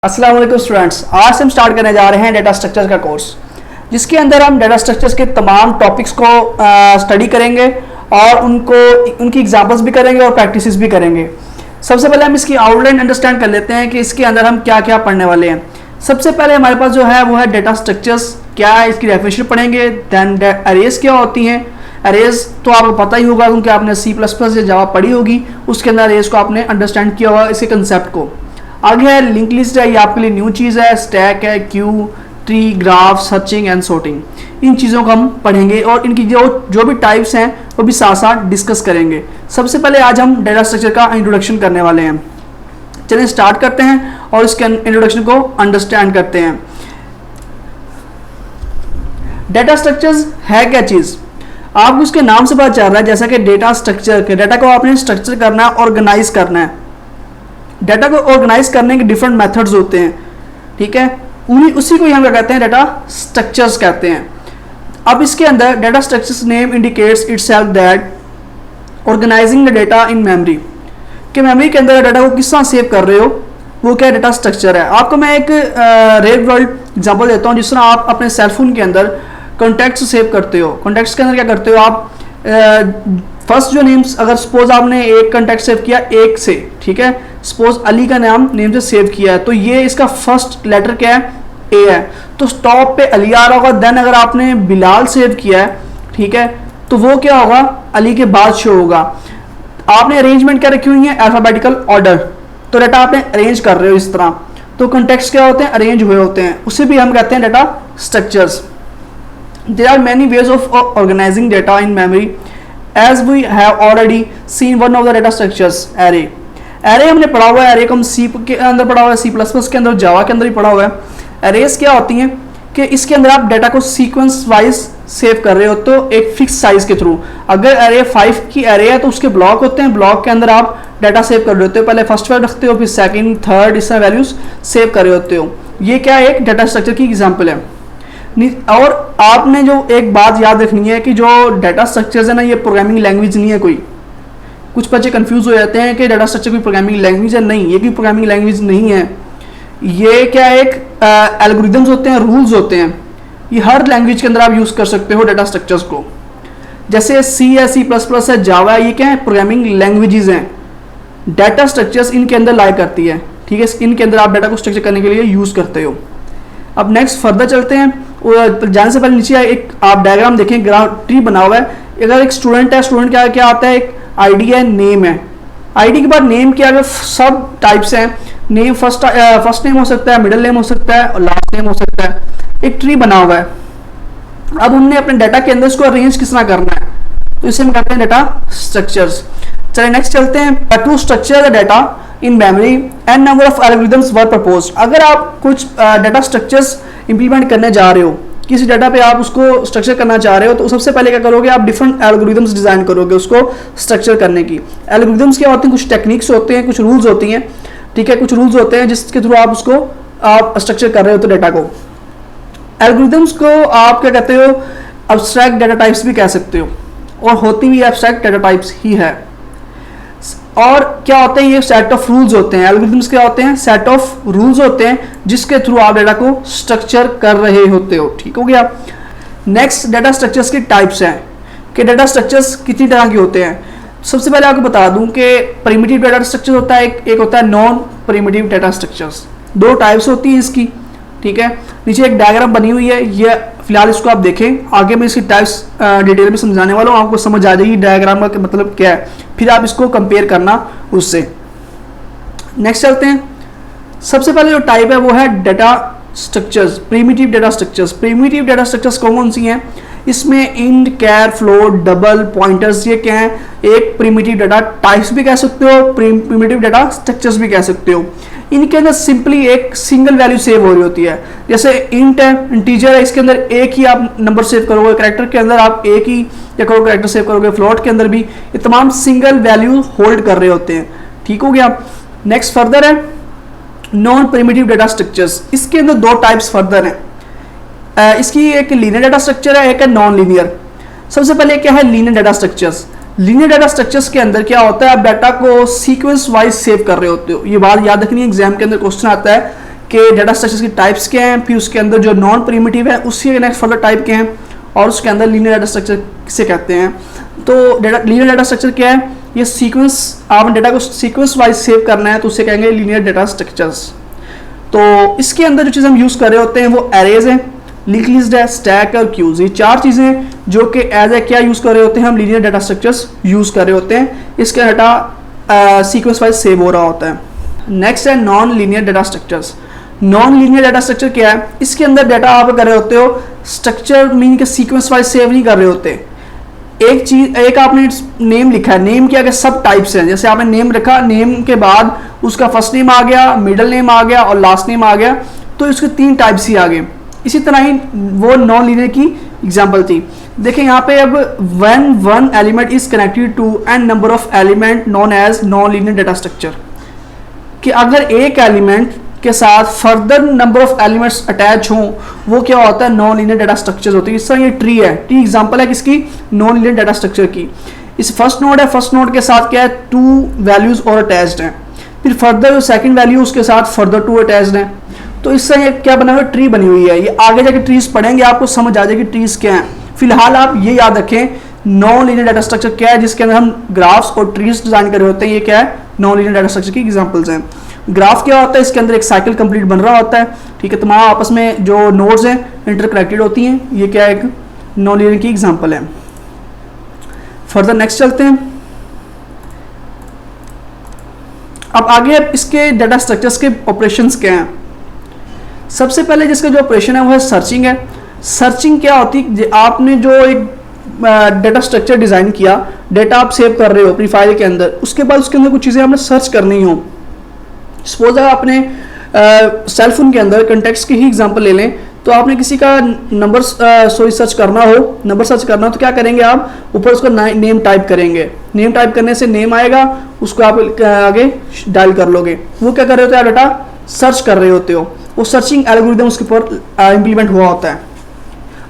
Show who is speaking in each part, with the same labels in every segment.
Speaker 1: अस्सलाम वालेकुम स्टूडेंट्स, आज हम स्टार्ट करने जा रहे हैं डेटा स्ट्रक्चर का कोर्स, जिसके अंदर हम डेटा स्ट्रक्चर्स के तमाम टॉपिक्स को स्टडी करेंगे और उनकी एग्जांपल्स भी करेंगे और प्रैक्टिसेस भी करेंगे। सबसे पहले हम इसकी आउटलाइन अंडरस्टैंड कर लेते हैं कि इसके अंदर हम क्या क्या पढ़ने वाले हैं। सबसे पहले हमारे पास जो है वो है डेटा स्ट्रक्चर्स क्या है, इसकी डेफिनेशन पढ़ेंगे। देन अरेज क्या होती हैं। अरेज तो आपको पता ही होगा क्योंकि आपने C++ या जावा पढ़ी होगी, उसके अंदर अरेज को आपने अंडरस्टैंड किया होगा, इसके कंसेप्ट को। आगे है लिंक लिस्ट है, ये आपके लिए न्यू चीज़ है। स्टैक है, queue, tree, graph, searching and sorting, इन चीज़ों को हम पढ़ेंगे और इनकी जो भी टाइप्स हैं वो भी साथ साथ डिस्कस करेंगे। सबसे पहले आज हम डेटा स्ट्रक्चर का इंट्रोडक्शन करने वाले हैं। चलिए स्टार्ट करते हैं और इसके इंट्रोडक्शन को अंडरस्टैंड करते हैं। डेटा स्ट्रक्चर्स है क्या चीज़, आपको उसके नाम से पता चल रहा है। जैसा कि डेटा स्ट्रक्चर के डाटा को आपने स्ट्रक्चर करना है, ऑर्गेनाइज करना है। डाटा को ऑर्गेनाइज करने के डिफरेंट मेथड्स होते हैं, ठीक है। उसी को हम क्या कहते हैं, डाटा स्ट्रक्चर्स कहते हैं। अब इसके अंदर data structures name indicates itself that organising the data in memory, कि मेमोरी के अंदर डाटा को किस तरह सेव कर रहे हो, वो क्या डाटा स्ट्रक्चर है। आपको मैं एक रियल वर्ल्ड एग्जांपल देता हूँ। जिस तरह आप अपने सेलफोन के अंदर कॉन्टैक्ट्स सेव करते हो, कॉन्टैक्ट्स के अंदर क्या करते हो आप, फर्स्ट जो नेम्स, अगर सपोज आपने एक कॉन्टैक्ट सेव किया एक से, ठीक है, सपोज अली का नाम नेम से सेव किया है, तो ये इसका फर्स्ट लेटर क्या है, ए है, तो टॉप पे अली आ रहा होगा। देन अगर आपने बिलाल सेव किया है, ठीक है, तो वो क्या होगा, अली के बाद शो होगा। आपने अरेंजमेंट क्या रखी हुई है, अल्फाबेटिकल ऑर्डर, तो डाटा आपने अरेंज कर रहे हो इस तरह, तो कॉन्टेक्ट्स क्या होते हैं, अरेंज हुए होते हैं, उसे भी हम कहते हैं data structures. There are many ways of organising data in memory as we have already seen one of the data structures array. Array हमने पढ़ा हुआ है, एरे को हम सी के अंदर पढ़ा हुआ है, C++ के अंदर, जावा के अंदर भी पढ़ा हुआ है। एरेज क्या होती हैं कि इसके अंदर आप डाटा को सीक्वेंस वाइज सेव कर रहे हो, तो एक फिक्स साइज के थ्रू। अगर एरे 5 की एरे है तो उसके ब्लॉक होते हैं, ब्लॉक के अंदर आप डाटा सेव कर रहे होते हो। पहले फर्स्ट वैल्यू रखते हो, फिर सेकंड, थर्ड, इस तरह वैल्यूज सेव कर रहे होते हो। ये क्या एक डाटा स्ट्रक्चर की एग्जांपल है। और आपने जो एक बात याद रखनी है कि जो डाटा स्ट्रक्चर्स है ना, ये प्रोग्रामिंग लैंग्वेज नहीं है कोई। कुछ बच्चे कंफ्यूज हो जाते हैं कि डाटा स्ट्रक्चर कोई प्रोग्रामिंग लैंग्वेज है। नहीं, ये कोई प्रोग्रामिंग लैंग्वेज नहीं है। ये क्या एक एल्गोरिदम्स होते हैं, रूल्स होते हैं। ये हर लैंग्वेज के अंदर आप यूज़ कर सकते हो डाटा स्ट्रक्चर्स को। जैसे C है, C++ है, जावा है, ये क्या है, प्रोग्रामिंग लैंग्वेजेस हैं। डाटा स्ट्रक्चर्स इनके अंदर लाई करती है, ठीक है, इनके अंदर आप डाटा को स्ट्रक्चर करने के लिए यूज़ करते हो। अब नेक्स्ट फर्दर चलते हैं। जाने से पहले नीचे एक आप डायग्राम देखें, ग्राफ ट्री बना हुआ है। अगर एक स्टूडेंट है, स्टूडेंट क्या क्या आता है, एक आईडी है, नेम है। आईडी के बाद नेम के आगे सब टाइप्स हैं। नेम फर्स्ट नेम हो सकता है, मिडिल नेम हो सकता है और लास्ट नेम हो सकता है। एक ट्री बना हुआ है। अब हमने अपने डाटा के अंदर इसको अरेंज किस तरह करना है, तो इसे हम कहते हैं डाटा स्ट्रक्चर्स। चलिए नेक्स्ट चलते हैं। To structure the data in memory and number of algorithms were proposed. अगर आप कुछ डाटा स्ट्रक्चर्स इंप्लीमेंट करने जा रहे हो, किसी डाटा पे आप उसको स्ट्रक्चर करना चाह रहे हो, तो सबसे पहले क्या करोगे, आप डिफरेंट एल्गोरिदम्स डिजाइन करोगे उसको स्ट्रक्चर करने की। एल्गोरिदम्स क्या होते हैं, कुछ टेक्निक्स होते हैं, कुछ रूल्स होती हैं, ठीक है, कुछ रूल्स होते हैं जिसके थ्रू आप उसको आप स्ट्रक्चर कर रहे हो तो डाटा को। एल्गोरिदम्स को आप क्या कहते हो, एब्स्ट्रैक्ट डाटा टाइप्स भी कह सकते हो, और होती भी एब्स्ट्रैक्ट डाटा टाइप्स ही है। और क्या होते हैं, ये सेट ऑफ रूल्स होते हैं। एल्गोरिदम्स क्या होते हैं, सेट ऑफ रूल्स होते हैं जिसके थ्रू आप डाटा को स्ट्रक्चर कर रहे होते हो, ठीक हो गया। नेक्स्ट डाटा स्ट्रक्चर्स की टाइप्स हैं कि डाटा स्ट्रक्चर्स कितनी तरह के होते हैं। सबसे पहले आपको बता दूं कि प्रिमिटिव डाटा स्ट्रक्चर होता है, एक होता है नॉन प्रिमिटिव डाटा स्ट्रक्चर्स। दो टाइप्स होती हैं इसकी, ठीक है। नीचे एक डायग्राम बनी हुई है, ये फिलहाल इसको आप देखें, आगे मैं इसकी टाइप्स डिटेल में समझाने वाला हूँ, आपको समझ आ जाएगी डायग्राम का मतलब क्या है, फिर आप इसको कंपेयर करना उससे। नेक्स्ट चलते हैं। सबसे पहले जो टाइप है वो है data structures, primitive data structures. Primitive data structures कौन सी हैं, इसमें इंट, कैर, फ्लोट, डबल, पॉइंटर्स, ये क्या है, एक प्रिमिटिव डाटा टाइप्स भी कह सकते हो, प्रिमिटिव डाटा स्ट्रक्चर्स भी कह सकते हो। इनके अंदर सिंपली एक सिंगल वैल्यू सेव हो रही होती है। जैसे इंट है, इंटीजर है, इसके अंदर एक ही आप नंबर सेव करोगे, कैरेक्टर के अंदर आप एक ही या करो कैरेक्टर सेव करोगे, फ्लोट के अंदर भी, ये तमाम सिंगल वैल्यू होल्ड कर रहे होते हैं, ठीक हो गया। नेक्स्ट फर्दर है नॉन प्रिमिटिव डाटा स्ट्रक्चर्स। इसके अंदर दो टाइप्स फर्दर हैं। इसकी एक लीनियर डाटा स्ट्रक्चर है, एक है नॉन लीनियर। सबसे पहले क्या है linear data structures. Linear data structures के अंदर क्या होता है, आप डाटा को सीक्वेंस वाइज सेव कर रहे होते हो। ये बात याद रखनी है, एग्जाम के अंदर क्वेश्चन आता है कि डाटा स्ट्रक्चर्स की टाइप्स क्या हैं, फिर उसके अंदर जो नॉन प्रिमिटिव है उसके नेक्स्ट फर्दर टाइप के हैं, और उसके अंदर लीनियर डाटा स्ट्रक्चर किसे कहते हैं। तो लीनियर डाटा स्ट्रक्चर क्या है, ये सीक्वेंस, आपने डाटा को सीक्वेंस वाइज सेव करना है तो उसे कहेंगे लीनियर डाटा स्ट्रक्चर्स। तो इसके अंदर जो चीज़ हम यूज़ कर रहे होते हैं वो एरेज है, लिंक लिस्ट है, स्टैक और क्यूज, ये 4 चीज़ें जो कि एज ए क्या यूज़ कर रहे होते हैं, हम लीनियर डाटा स्ट्रक्चर्स यूज़ कर रहे होते हैं। इसका डाटा सीक्वेंस वाइज सेव हो रहा होता है। नेक्स्ट है non linear data structures. Non linear data structure क्या है, इसके अंदर डाटा आप कर रहे होते हो स्ट्रक्चर मीन के सीक्वेंस वाइज सेव नहीं कर रहे होते। एक चीज, एक आपने नेम लिखा है, नेम क्या है, सब टाइप्स हैं। जैसे आपने नेम रखा, नेम के बाद उसका फर्स्ट नेम आ गया, मिडिल नेम आ गया और लास्ट नेम आ गया, तो इसके 3 टाइप्स ही आ गए। इसी तरह ही वो नॉन लीनियर की एग्जांपल थी। देखिए यहाँ पे अब when one element is connected to n number of element known as non linear data structure, कि अगर एक एलिमेंट के साथ further number of elements attach हों वो क्या होता है, नॉन लीनियर डाटा स्ट्रक्चर होती है। इस तरह ये ट्री है, ट्री एग्जांपल है किसकी, नॉन लीनियर डाटा स्ट्रक्चर की। इस फर्स्ट नोड है, फर्स्ट नोड के साथ क्या है, 2 वैल्यूज और अटैच्ड हैं, फिर फर्दर जो सेकंड वैल्यू उसके साथ फर्दर 2 अटैच्ड हैं। तो इससे ये क्या बना हुआ, ट्री बनी हुई है। ये आगे जाके ट्रीज पढ़ेंगे आपको समझ आ जाएगी ट्रीज क्या है। फिलहाल आप ये याद रखें नॉन लीनियर डाटा स्ट्रक्चर क्या है, जिसके अंदर हम ग्राफ्स और ट्रीज डिजाइन कर रहे होते हैं। ये क्या है, नॉन लीनियर डाटा स्ट्रक्चर की एग्जांपल्स हैं। ग्राफ क्या होता है, इसके अंदर एक साइकिल कंप्लीट बन रहा होता है, ठीक है, तमाम आपस में जो नोड्स हैं इंटरकनेक्टेड होती हैं। ये क्या है, एक नॉन लीनियर की एग्जांपल है। फर्दर नेक्स्ट चलते हैं। अब आगे इसके डाटा स्ट्रक्चर्स के ऑपरेशंस क्या हैं। सबसे पहले जिसका जो ऑपरेशन है वो है सर्चिंग है। सर्चिंग क्या होती है, आपने जो एक डाटा स्ट्रक्चर डिजाइन किया, डाटा आप सेव कर रहे हो अपनी फाइल के अंदर, उसके बाद उसके अंदर कुछ चीज़ें आपने सर्च करनी हो। सपोज अगर आपने सेल फोन के अंदर कंटेक्स्ट की ही एग्जांपल ले लें, तो आपने किसी का नंबर सर्च करना हो, नंबर सर्च करना हो तो क्या करेंगे, आप ऊपर उसका नेम टाइप करेंगे। नेम टाइप करने से नेम आएगा, उसको आप आगे डायल कर लोगे। वो क्या कर रहे होते हैं, आप डाटा सर्च कर रहे होते हो, वो सर्चिंग एल्गोरिदम उसके ऊपर इंप्लीमेंट हुआ होता है।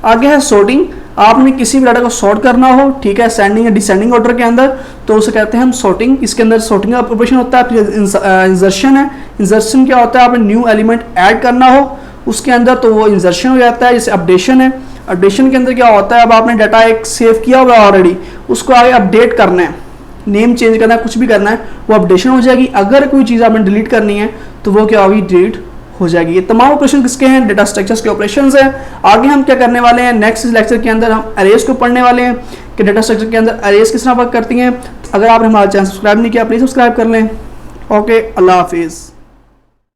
Speaker 1: आगे है सॉर्टिंग। आपने किसी भी डाटा को सॉर्ट करना हो, ठीक है, असेंडिंग या डिसेंडिंग ऑर्डर के अंदर, तो उसे कहते हैं हम सॉर्टिंग। इसके अंदर सॉर्टिंग का ऑपरेशन होता है। फिर इंसर्शन है। इंसर्शन क्या होता है, आपने न्यू एलिमेंट ऐड करना हो उसके अंदर तो वो इंसर्शन हो जाता है। जैसे अपडेशन है। अपडेशन के अंदर क्या होता है, अब आपने डाटा एक सेव किया हुआ ऑलरेडी, उसको आगे अपडेट करना है, नेम चेंज करना है, कुछ भी करना है, वो अपडेशन हो जाएगी। अगर कोई चीज़ आपने डिलीट करनी है तो वो क्या होगी, डिलीट हो जाएगी। ये तमाम ऑपरेशन किसके हैं, डाटा स्ट्रक्चर्स के ऑपरेशंस हैं। आगे हम क्या करने वाले हैं, नेक्स्ट लेक्चर के अंदर हम अरेज को पढ़ने वाले हैं कि डाटा स्ट्रक्चर के अंदर अरेज किस तरह वर्क करती हैं। अगर आपने हमारा चैनल सब्सक्राइब नहीं किया प्लीज़ सब्सक्राइब कर लें। ओके, अल्लाह हाफिज़।